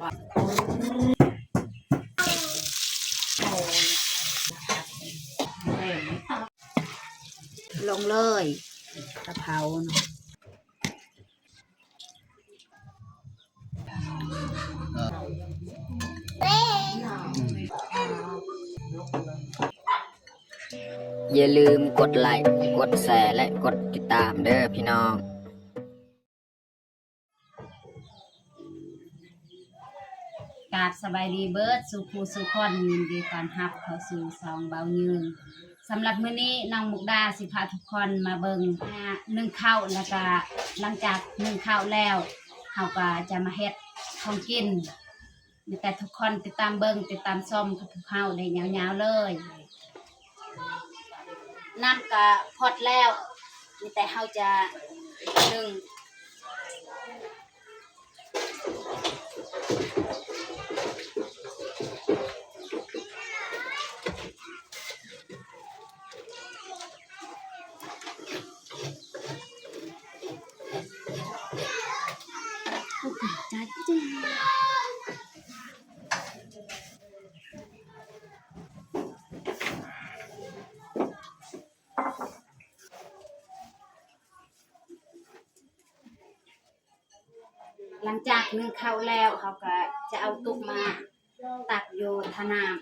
ลงเลยกะเพราอย่าลืมกดไลค์กดแชร์และกดติดตามเด้อพี่น้องกราบสบายดีเบิร์ดสุขูสุขคนยินดีต้อนรับเข้าสู่ซองเบายืนสำหรับมื้อนี้น้องมุกดาสิพาทุกคนมาเบิ่งนึ่งข้าวแล้วก็หลังจากนึ่งข้าวแล้วเขาก็จะมาเฮ็ดของกินมีแต่ทุกคนติดตามเบิ่งติดตามชมกับพวกเขาได้ยาวๆเลยน้ำก็พอดแล้วมีแต่เขาจะนึ่งหลังจากนึ่งข้าวแล้วเขาก็จะเอาตุกมาตักโยธนาม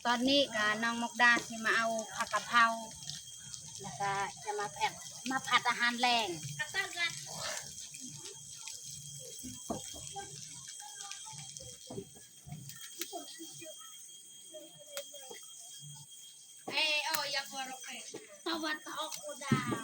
ตอนนี้ก็น้องมุกดาที่มาเอาผักกะเพราแล้วก็จะมาผัดอาหารแรงสวัสดีอุดาว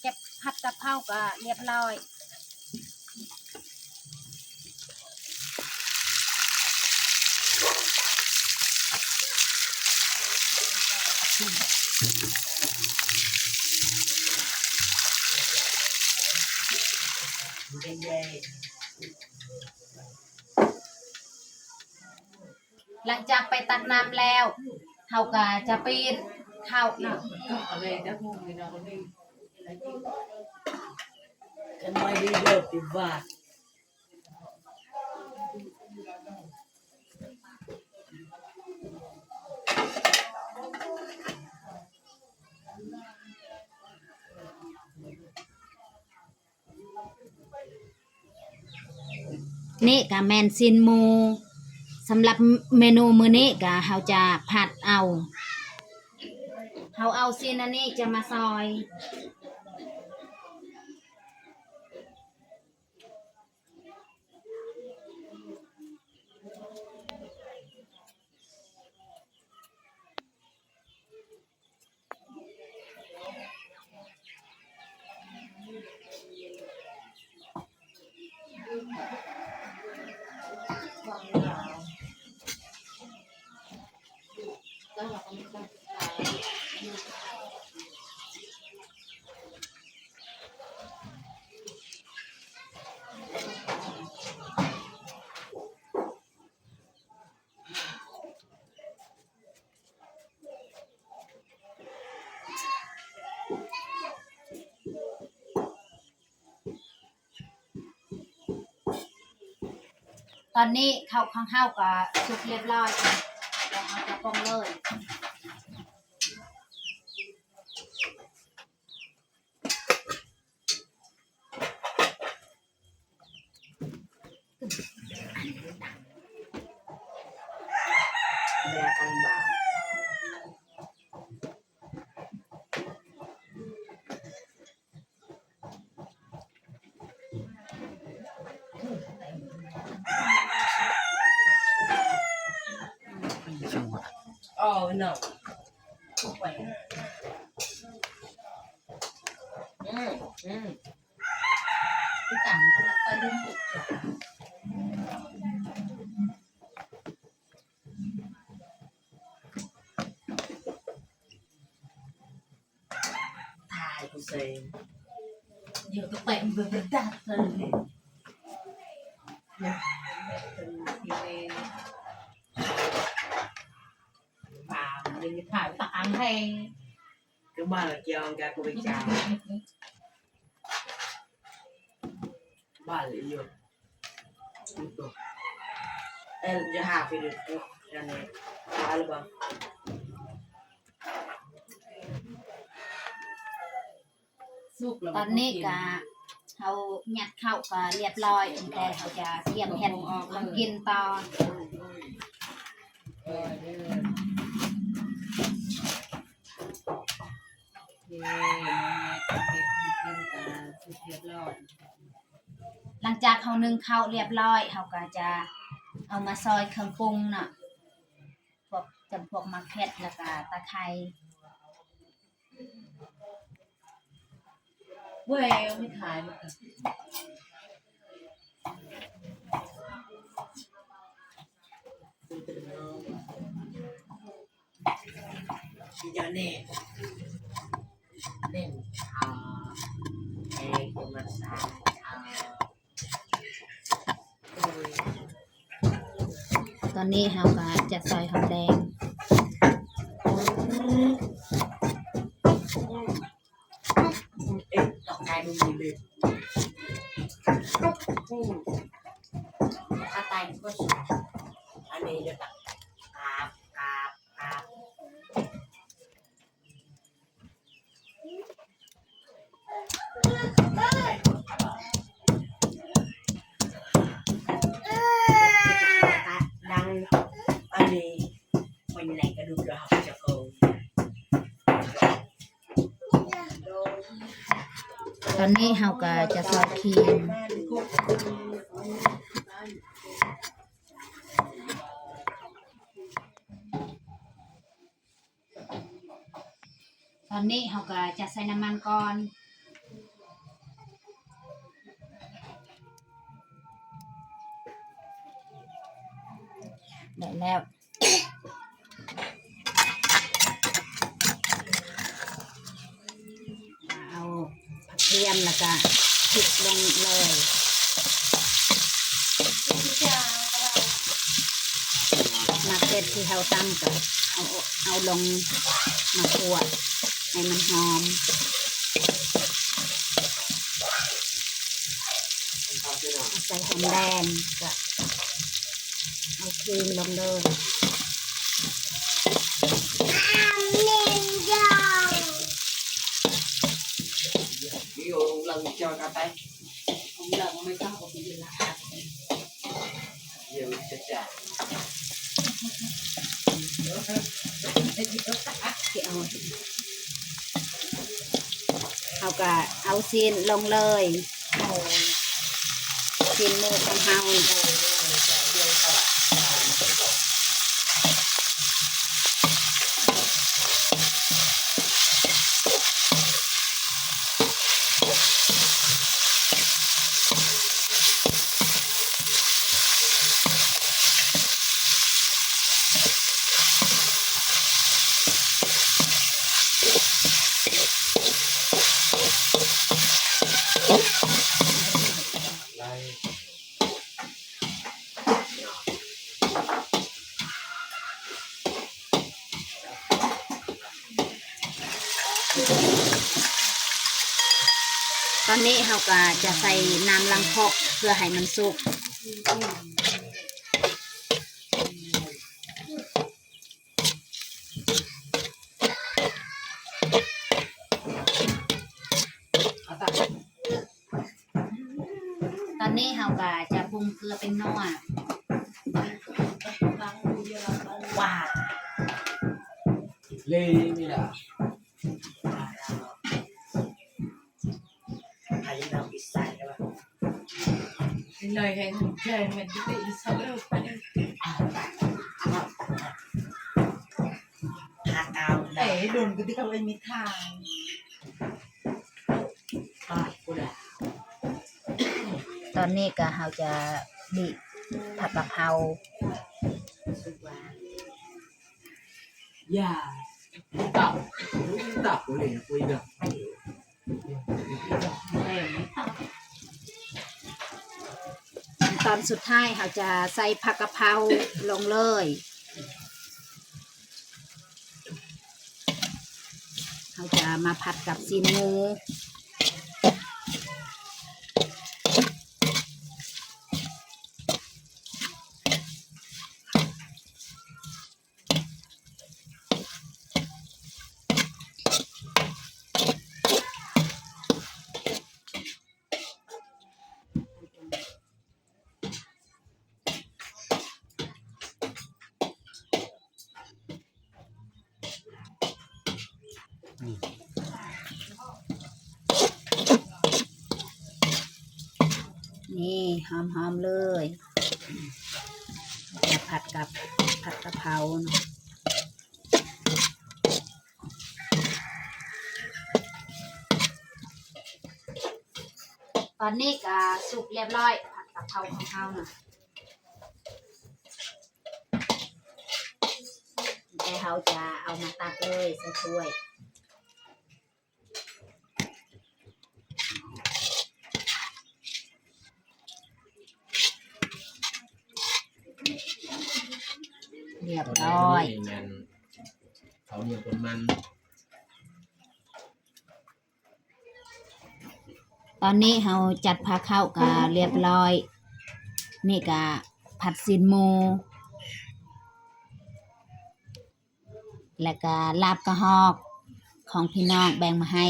เก็บผัดกะเพราก็เรียบร้อยหลังจากไปตักน้ำแล้วเขาก็จะปีนเข้าเนาะKan mai di dot di bat. นี่ก็แมนซินหมูสำหรับเมนูมื้อนี้ก็เขาจะผัดเอาเขาเอาซินอันนี้จะมาซอยตอนนี้ข้าวข้างข้าวก็สุกเรียบร้อย เอากระป๋องเลยเวลาทางบ่าวอ๋อ no ไปที่ต่างก็ไปเรื่องถ่ายกูเซ็ง เดี๋ยวก็ไปเบื่อดัดเลยป่าเดี๋ยวถ่ายตังให้ cái ba là cho ông ra cô đi chào ba là yêu em cho hà phải được ra này ba là bằng ตอนนี้ก็เขาหยัดเข้าก็เรียบร้อยแต่เขาจะเตรียมเห็ดทำกินต่อหลังจากเขานึ่งข้าวเรียบร้อยเขาก็จะเอามาซอยเครื่องปรุงเนาะพวกจำพวกมะเขือแล้วก็ตะไคร้ quê mớiถ่ายmà giờ nè nè em của mình sao ตอนนี้เราก็จะซอยหอมแดง em đọc hai mươi gì đi ta tay có anh này cho ta cạp cạp cạp đang anh này mình này cái được học cho cô ตอนนี้เราก็จะซอยครีมตอนนี้เราก็จะใส่น้ำมันก่อนได้แล้วเอาผักเทียมแล้วก็พริกลงเลยมาเก็ตที่เราตั้งก็เอาลงมาคั่วให้มันหอมใส่หอมแดงก็เอาครีมลงเลย ví dụ lần cho cả tay ผมเลิกไม่ต้องเอาไปอยู่ละ nhiều chặt chặt เกี่ยวเอากะเอาซีนลงเลยซีนหมูของเฮาตอนนี้เราก็จะใส่น้ำลังคอกเพื่อให้มันสุก ปรุงเกลือเป็นนัว ว่า เลยไม่ได้ ใครยังเอาปิดใส่ได้ป่ะ lời hay thằng trời mình cứ bị xấu đâu phải ทาเกาได้ để đồn cái tao anh mới thà ป้ากูแหละ ตอนนี้ก็เราจะบีบผัดกะเพรา สุวา อย่าตับตับเลยนะคุยกับ ตอนสุดท้ายเราจะใส่ผักกะเพราลงเลยเราจะมาผัดกับซีนหมูนี่หอมๆเลยจะผัดกับผัดกะเพราเนาะตอนนี้ก็สุกเรียบร้อยผัดกะเพราของเราเนาะแต่เราจะเอามาตักเลยใส่ถ้วย เรียบร้อย มันเขาเนี่ยคนมัน ตอนนี้เราจัดผักเข้าก็เรียบร้อย นี่ก็ผัดซีนหมู แล้วก็ลาบกระหอกของพี่น้องแบ่งมาให้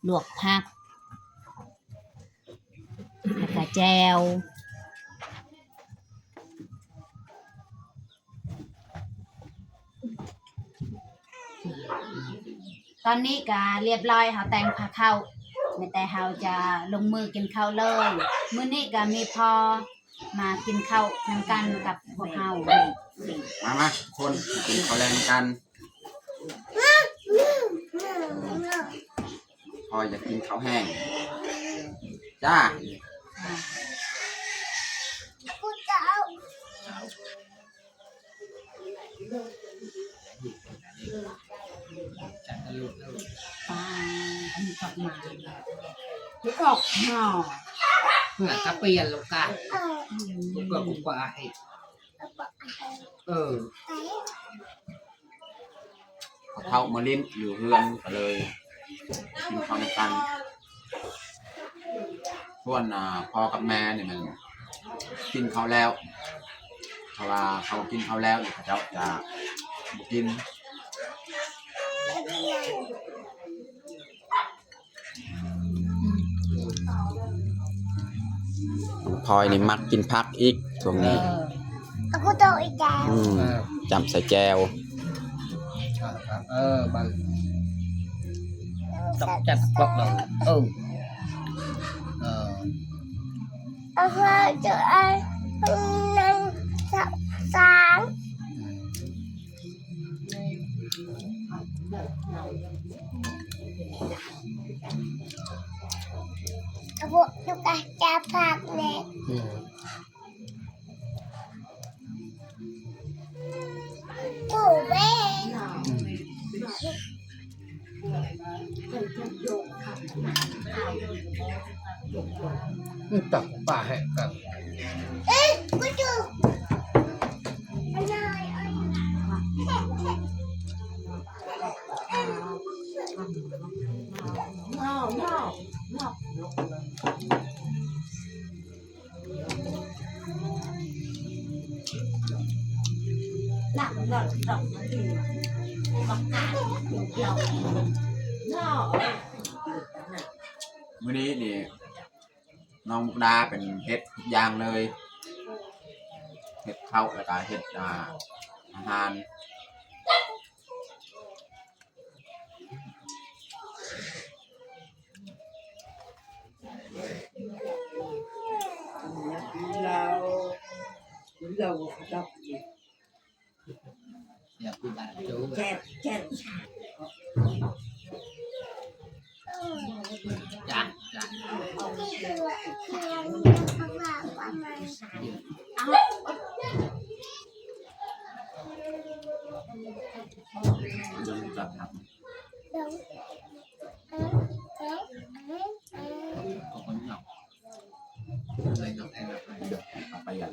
ลวกผัก แล้วก็แจว ตอนนี้ก็เรียบร้อยเขาแต่งผักเข้าไม่แต่เขาจะลงมือกินข้าวเลย มื้อนี้ก็มีพอมากินข้าวนำกันกับพวกเฮา มาคนกินข้าวแรงกันพออยากกินข้าวแห้งจ้า จัดตลุดแล้ว ปลาอันนี้กลับมา cái ọc nhỏ เพื่อกระเปลี่ยนลูกกันกูก็กูกว่าให้เท่ามาลิ้นอยู่เรือนก็เลยกินข้าวนำกันส่วนพ่อกับแม่เนี่ยมันกินข้าวแล้วเพราะว่าเขากินข้าวแล้วเนี่ยเขาจะบ่กินพลอยนี่มักกินพักอีกช่วงนี้ Aku tahu ikan. จำใส่แจว บางต้องจัดบอกเราAku jual nang sang. Aku suka capak nih. Tập bà hệ tậpมื้อนี้นี่ น้องมุกดาเป็นเฮ็ดทุกอย่างเลยเฮ็ดข้าวแล้วก็เฮ็ดอาหาร เราดับ อย่าพูดแบบจู้ แช่แช่ จ้าจ้า เรื่องจัดท เอาคนหยอกเลยหยอกแทนแบบ ำเอาไปยัน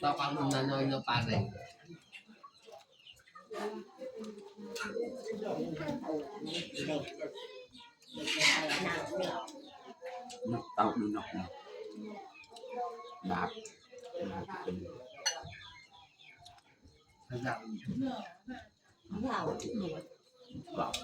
ต่อความมันน้อยๆปลาเลย เต้าดูนกนะดาบเป็น พยายาม เรา กรอบ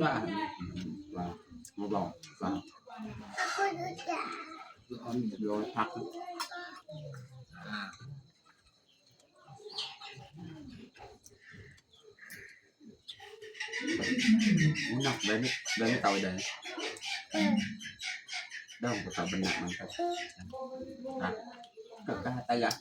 ว่ามาบอกว่า คือเอามี โยนพัก หนักเลยไม่เตาเลยด้ามกับเตาเป็นหนักมันครับก็กล้าตายละ